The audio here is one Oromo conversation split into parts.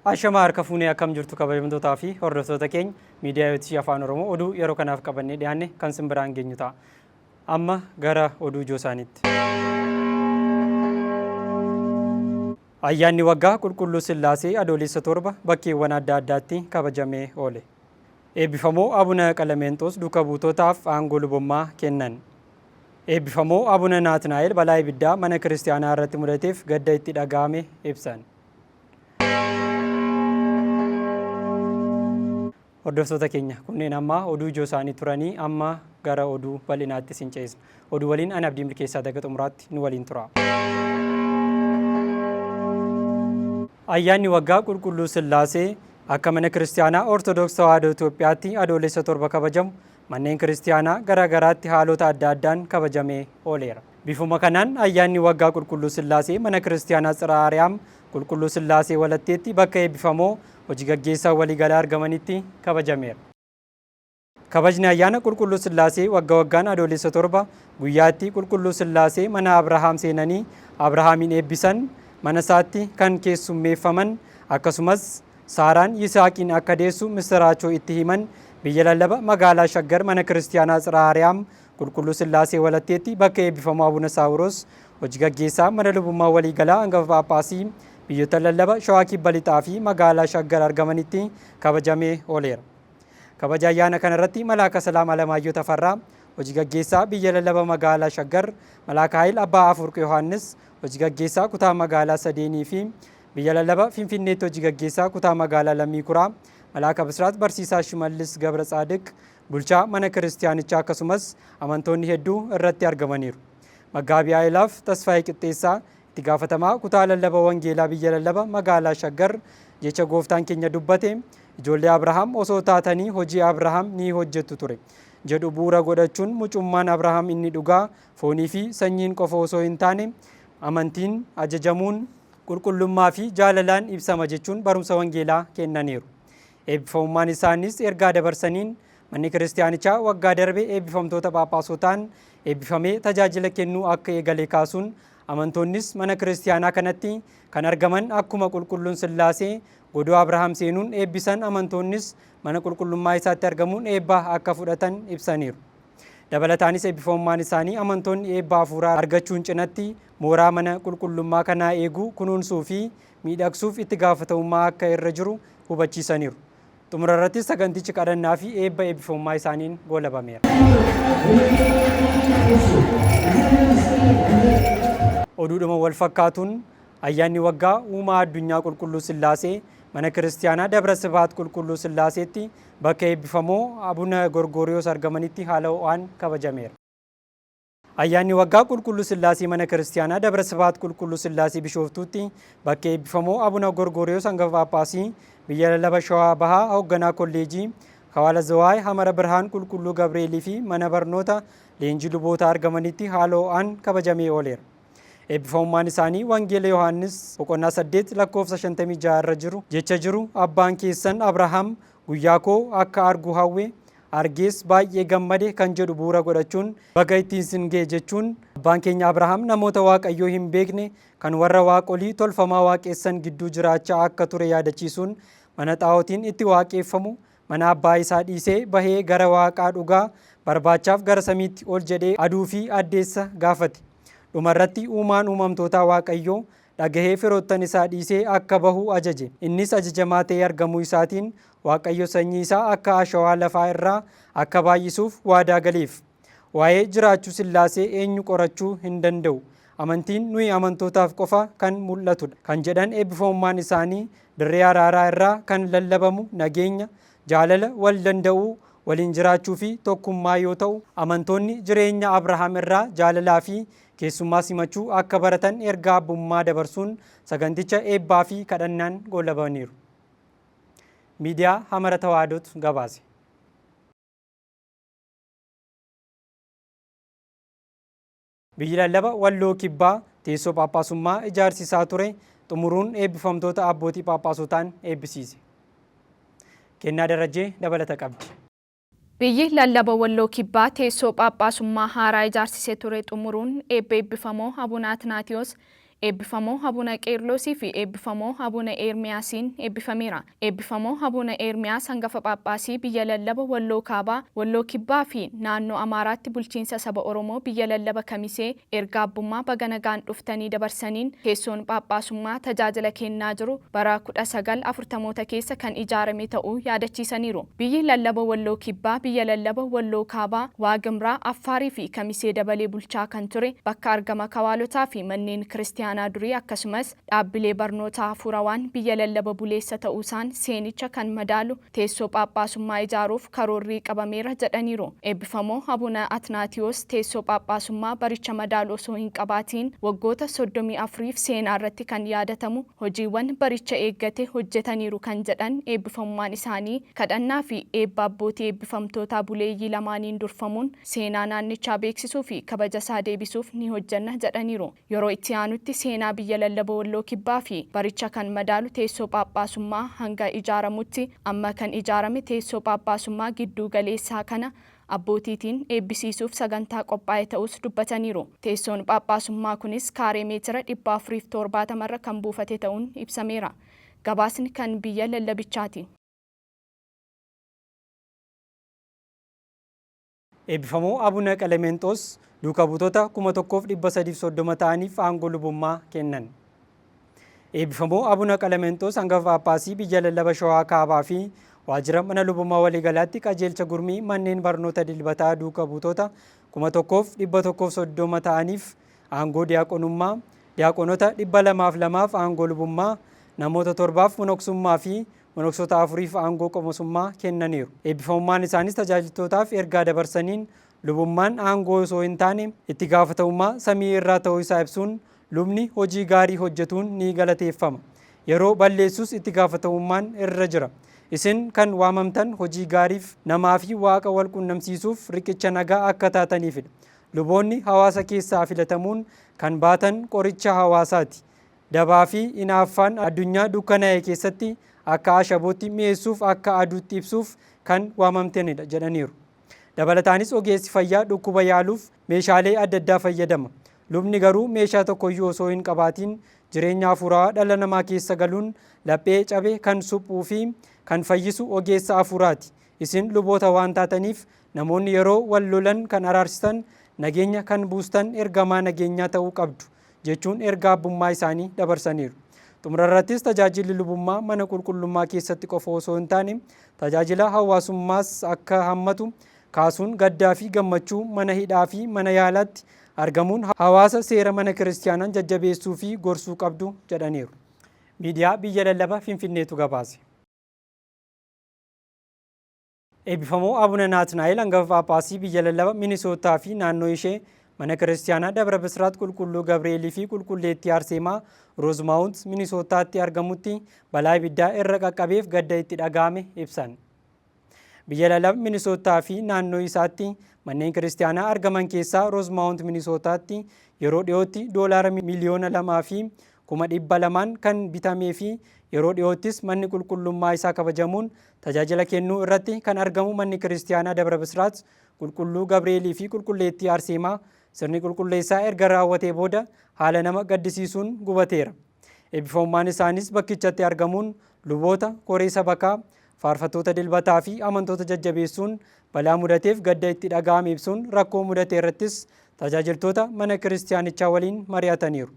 Ashama harka fuunee akkam jirtu kabajamtootaa fi hordoftoota keenya miidiyaa YouTube Afaan Oromoo oduu yeroo kanaaf qabannee dhiyaanne kan simbiraan geenyu ta'a. Amma gara oduu joosaanitti. Ayyaanni waggaa qulqulluu Sillaasee adoolessa 7 bakkeewwan adda addaatti kabajamee oole. Eebbifamoo Abuna Qalameenxoos duuka buutootaaf aangoo lubummaa kennan. Eebbifamoo Abuna Naatnaa'el balaa ibiddaa mana kiristaanaa irratti mudateef gadda itti dhaga'ame ibsan. Hordoftoota keenya kunneen amma oduu ijoo isaanii turanii amma gara oduu bal'inaatti isin ceesna. Oduu waliin ani Abdii Milkeessaa daga xumuraatti nu waliin tura. Ayyaanni waggaa qulqulluu Sillaasee akka mana kiristaanaa Ortodoksii Tawaahidoo Itoophiyaatti adoolessa 7 kabajamu manneen kiristaanaa garaa garaatti haalota adda addaan kabajamee ooleera. Bifuma kanaan ayyaanni waggaa qulqulluu Sillaasee mana kiristaanaa Tsiraa Ariyaam qulqulluu Sillaasee walatteetti bakka eebbifamoo hojii gaggeessaa waliigalaa argamanitti kabajameera. Kabajni ayyaana qulqulluu Sillaasee waggaa waggaan adoolessa 7 guyyaatti qulqulluu Sillaasee mana Abrahaam seenanii Abrahaamin eebbisan mana isaatti kan keessummeeffaman akkasumas Saaraan Yisaaqiin akka deessu misiraachoo itti himan biyya lallaba magaalaa Shaggar mana kiristaanaa Tsiraa Ariyaam qulqulluu Sillaasee walatteetti bakka eebbifamoo Abuna Saawuroos hojii gaggeessaa mana lubummaa waliigalaa hangafa Phaaphaasii biyyoota lallaba Shawaa Kibba Lixaa fi magaalaa Shaggar argamanitti kabajamee ooleera. Kabaja ayyaana kanarratti Malaaka Salaam Alamaayyoo Tafarraa hojii gaggeessaa biyya lallaba magaalaa Shaggar, Malaaka Haayil Abbaa Afurq Yohaannis hojii gaggeessaa kutaa magaalaa Sadeenii fi biyya lallaba Finfinneetti hojii gaggeessaa kutaa magaalaa Lammii Kuraa, Malaaka Bisraat Barsiisaa Shimallis Gabra Tsaadiq bulchaa mana kiristiyaanichaa akkasumas amantoonni hedduu irratti argamaniiru. Maggaabii Haayilaaf Tasfaayee Qixxeessaa itti gaafatamaa kutaa lallaba wangeelaa biyya lallaba magaalaa Shaggar jecha gooftaan keenya dubbate ijoollee Abrahaam osoo taatanii hojii Abrahaam ni hojjettu ture jedhu bu'uura godhachuun mucummaan Abrahaam inni dhugaa foonii fi sanyiin qofa osoo hin taane amantiin ajajamuun qulqullummaa fi jaalalaan ibsama jechuun barumsa wangeelaa kennaniiru. Eebbifamummaan isaaniis ergaa dabarsaniin manni kiristiyaanichaa waggaa darbe eebbifamtoota Phaaphaasotaan eebbifamee tajaajila kennuu akka eegale kaasuun amantoonnis mana kiristiyaanaa kanatti kan argaman akkuma qulqulluun Sillaasee godoo Abrahaam seenuun eebbisan amantoonnis mana qulqullummaa isaatti argamuun eebbaa akka fudhatan ibsaniiru. Dabalataanis eebbifamummaan isaanii amantoonni eebbaa hafuuraa argachuun cinatti mooraa mana qulqullummaa kanaa eeguu, kunuunsuu fi miidhagsuuf itti gaafatamummaa akka irra jiru hubachiisaniiru. Xumura irrattis sagantichi kadhannaa fi eebba eebbifamummaa isaaniin goolabameera. Oduudhuma wal fakkaatuun ayyaanni waggaa uumaa addunyaa qulqulluu Sillaasee mana kiristaanaa Dabra Sibaat qulqulluu Sillaaseetti bakka eebbifamoo Abuna Gorgoriyoos argamanitti haala ho'aan kabajameera. Ayyaanni waggaa qulqulluu Sillaasee mana kiristaanaa Dabra Sibaat qulqulluu Sillaasee Bishooftuutti bakka eebbifamoo Abuna Gorgoriyoos hangafa Phaaphaasii biyya lallaba Shawaa Bahaa hoogganaa kolleejii Hawaala Zawaay Hamara Birhaan qulqulluu Gabreelii fi mana barnoota leenjii luboota argamanitti haala ho'aan kabajamee ooleera. Eebbifamummaan isaanii Wangeela Yohaannis boqonnaa 8 lakkoofsa 56 irra jiru jecha jiru abbaan keessan Abrahaam guyyaa koo akka argu hawwe argees baay'ee gammade kan jedhu bu'uura godhachuun baga ittiin sin ga'e jechuun abbaan keenya Abrahaam namoota Waaqayyoo hin beekne kan warra waaqolii tolfamaa waaqessan gidduu jiraachaa akka ture yaadachiisuun mana xaa'ootiin itti waaqeffamu mana abbaa isaa dhiisee bahee gara waaqaa dhugaa barbaachaaf gara samiitti ol jedhee aduu fi addeessa gaafate. Dhumarratti uumaan uumamtootaa Waaqayyoo dhagahee firoottan isaa dhiisee akka bahu ajaje. Innis ajajamaa ta'ee argamuu isaatiin Waaqayyo sanyii isaa akka ashawaa lafaa irraa akka baay'isuuf waadaa galeef. Waa'ee jiraachuu Sillaasee eenyu qorachuu hin danda'u. Amantiin nuyi amantootaaf qofa kan mul'atudha kan jedhan eebbifamummaan isaanii dirree araaraa irraa kan lallabamu nageenya, jaalala, wal danda'uu, waliin jiraachuu fi tokkummaa yoo ta'u amantoonni jireenya Abrahaam irraa jaalalaa fi keessummaa simachuu akka baratan ergaa abbummaa dabarsuun saganticha eebbaa fi kadhannaan goolabaniiru. Miidiyaa Hamara Tawaahidootu gabaase. Biyyi lallaba Walloo Kibbaa teessoo Phaaphaasummaa ijaarsisaa ture xumuruun eebbifamtoota abbootii Phaaphaasotaan eebbisiise. Kennaa Darajjee dabalata qabdi. Biyyi lallaba Walloo Kibbaa teessoo Phaaphaasummaa haaraa ijaarsisee ture xumuruun eebbifamoo Abuna Atnaatiyoos Eebbifamoo Abuna Qeerloosii fi eebbifamoo Abuna Eermiyaasiin eebbifameera. Eebbifamoo Abuna Eermiyaas hangafa Phaaphaasii biyya lallaba Walloo Kaabaa, Walloo Kibbaa fi naannoo Amaaraatti bulchiinsa saba Oromoo biyya lallaba Kamisee erga abbummaa baga nagaan dhuftanii dabarsaniin teessoon Phaaphaasummaa tajaajila kennaa jiru bara 1940moota keessa kan ijaarame ta'uu yaadachiisaniiru. Biyyi lallaba Walloo Kibbaa biyya lallaba Walloo Kaabaa, Waagimraa, Affaarii fi Kamisee dabalee bulchaa kan ture bakka argama kawaalotaa fi manneen kiristiyaanaa durii akkasumas dhaabbilee barnootaa hafuurawaan biyya lallaba buleessa ta'uusaan seenicha kan madaalu teessoo Phaaphaasummaa ijaaruuf karoorrii qabameera jedhaniiru. Eebbifamoo Abuna Atnaatiyoos teessoo Phaaphaasummaa baricha madaalu osoo hin qabaatiin waggoota 34f seenaa irratti kan yaadatamu hojiiwwan baricha eeggate hojjetaniiru kan jedhan eebbifamummaan isaanii kadhannaa fi eebba abbootii eebbifamtoota buleeyyii lamaaniin durfamuun seenaa naannichaa beeksisuu fi kabaja isaa deebisuuf ni hojjenna jedhaniiru. Yeroo itti aanutti seenaa biyya lallaba Walloo Kibbaa fi baricha kan madaalu teessoo Phaaphaasummaa hanga ijaaramutti amma kan ijaarame teessoo Phaaphaasummaa gidduu galeessaa kana abbootiitiin eebbisiisuuf sagantaa qophaa'e ta'us dubbataniiru. Teessoon Phaaphaasummaa kunis kaaree meetira 470 irra kan buufate ta'uun ibsameera. Gabaasni kan biyya lallabichaati. Eebbifamoo Abuna Qelemenxoos duuka buutota 1330 ta'aniif aangoo lubummaa kennan. Eebbifamoo Abuna Qelemenxoos hangafa Phaaphaasii biyya lallaba Shawaa Kaabaa fi waajjira mana lubummaa waliigalaatti qajeelcha gurmii manneen barnoota dilbataa duuka buutota 1130 ta'aniif aangoo diyaaqonummaa, diyaaqonota 202 aangoo lubummaa, namoota 7 monoksummaa fi monoksota 4 aangoo qomosummaa kennaniiru. Eebbifamummaan isaanis tajaajiltootaaf ergaa dabarsaniin lubummaan aangoo osoo hin taane itti gaafatamummaa samii irraa ta'uu isaa ibsuun lubni hojii gaarii hojjetuun ni galateeffama. Yeroo balleessus itti gaafatamummaan irra jira. Isin kan waamamtan hojii gaariif namaa fi waaqa wal qunnamsiisuuf riqicha nagaa akka taataniifidha. Luboonni hawaasa keessaa filatamuun kan baatan qoricha hawaasaati. Dabaa fi hinaaffaan addunyaa dukkanaa'e keessatti akka ashabootti mi'eessuuf akka aduutti ibsuuf kan waamamtanidha jedhaniiru. Dabalataanis ogeessi fayyaa dhukkuba yaaluuf meeshaalee adda addaa fayyadama. Lubni garuu meeshaa tokkoyyuu osoo hin qabaatiin jireenya hafuuraa dhala namaa keessa galuun laphee cabe kan suphuu fi kan fayyisu ogeessa hafuuraati. Isin luboota waan taataniif namoonni yeroo wal lolan kan araarsitan, nageenya kan buustan ergamaa nageenyaa ta'uu qabdu jechuun ergaa abbummaa isaanii dabarsaniiru. Xumurarrattis tajaajilli lubummaa mana qulqullummaa keessatti qofa osoo hin taane tajaajila hawaasummaas akka hammatu kaasuun gaddaa fi gammachuu mana hidhaa fi mana yaalaatti argamuun hawaasa seera mana kiristiyaanaan jajjabeessuu fi gorsuu qabdu jedhaniiru. Miidiyaa biyya lallaba Finfinneetu gabaase. Eebbifamoo Abuna Naatnaa'el hangafa Phaaphaasii biyya lallaba Minisootaa fi naannoo ishee mana kiristiyaanaa Dabra Bisraat Qulqulluu Gabreelii fi Qulqulleettii Arseemaa Roozmaawunt Minisootaatti argamutti balaa ibiddaa irra qaqqabeef gadda itti dhaga'ame ibsan. Biyya lallaba Minisootaa fi naannoo isaatti manneen kiristiyaanaa argaman keessaa Roozmaawunt Minisootaatti yeroo dhiyootti doolaara miliyoona 2 fi 200,000 kan bitamee fi yeroo dhiyoottis manni qulqullummaa isaa kabajamuun tajaajila kennuu irratti kan argamu manni kiristiyaanaa Dabra Bisraat Qulqulluu Gabreelii fi Qulqulleettii Arseemaa sirni qulqulleessaa erga raawwatee booda haala nama gaddisiisuun gubateera. Eebbifamummaan isaanis bakkichatti argamuun luboota, koree sabakaa, faarfattoota dilbataa fi amantoota jajjabeessuun balaa mudateef gadda itti dhaga'ame ibsuun rakkoo mudate irrattis tajaajiltoota mana kiristiyaanichaa waliin mari'ataniiru.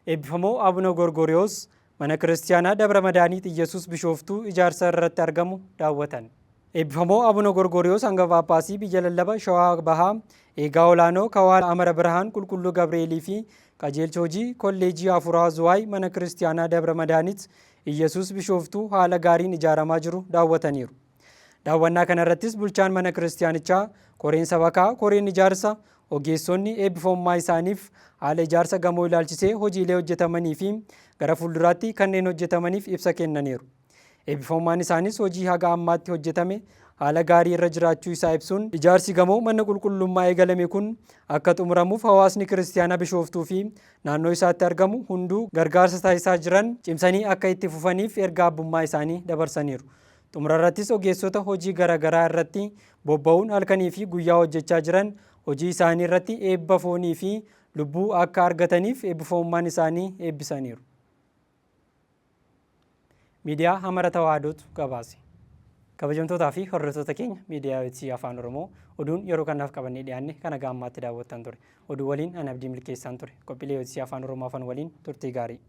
Eebbifamoo Abuna Gorgoriyoos mana kiristiyaanaa Dabra Madaaniit Iyesuus Bishooftuu ijaarsa irratti argamu daawwatan. Eebbifamoo Abuna Gorgoriyoos hangafa Phaaphaasii biyya lallaba Shawaa Bahaa eegaa olaanoo Kawaa Amara Birhaan Qulqulluu Gabreelii fi qajeelcha hojii kolleejii hafuuraa Zuwaay mana kiristiyaanaa Dabra Madaaniit Iyesuus Bishooftuu haala gaariin ijaaramaa jiru daawwataniiru. Daawwannaa kanarrattis bulchaan mana kiristiyaanichaa, koreen sabakaa, koreen ijaarsa, ogeessonni eebbifamummaa isaaniif haala ijaarsa gamoo ilaalchisee hojiilee hojjetamanii fi gara fuulduraatti kanneen hojjetamaniif ibsa kennaniiru. Eebbifamummaan isaanis hojii haga ammaatti hojjetame haala gaarii irra jiraachuu isaa ibsuun ijaarsi gamoo mana qulqullummaa eegalame kun akka xumuramuuf hawaasni kiristiyaanaa Bishooftuu fi naannoo isaatti argamu hunduu gargaarsa taasisaa jiran cimsanii akka itti fufaniif ergaa abbummaa isaanii dabarsaniiru. Xumurarrattis ogeessota hojii garaagaraa irratti bobba'uun halkanii fi guyyaa hojjechaa jiran hojii isaanii irratti eebba foonii fi lubbuu akka argataniif eebbifamummaan isaanii eebbisaniiru. Miidiyaa Amara Tawaahidootu gabaase. Kabajamtootaa fi hordoftoota keenya miidiyaa OBN Afaan Oromoo oduun yeroo kanaaf qabannee dhiyaanne kana gaammaatti daawwattan ture. Oduu waliin ani Abdii Milkeessaan ture. Qophiilee OBN Afaan Oromoo afaan waliin turtii gaarii.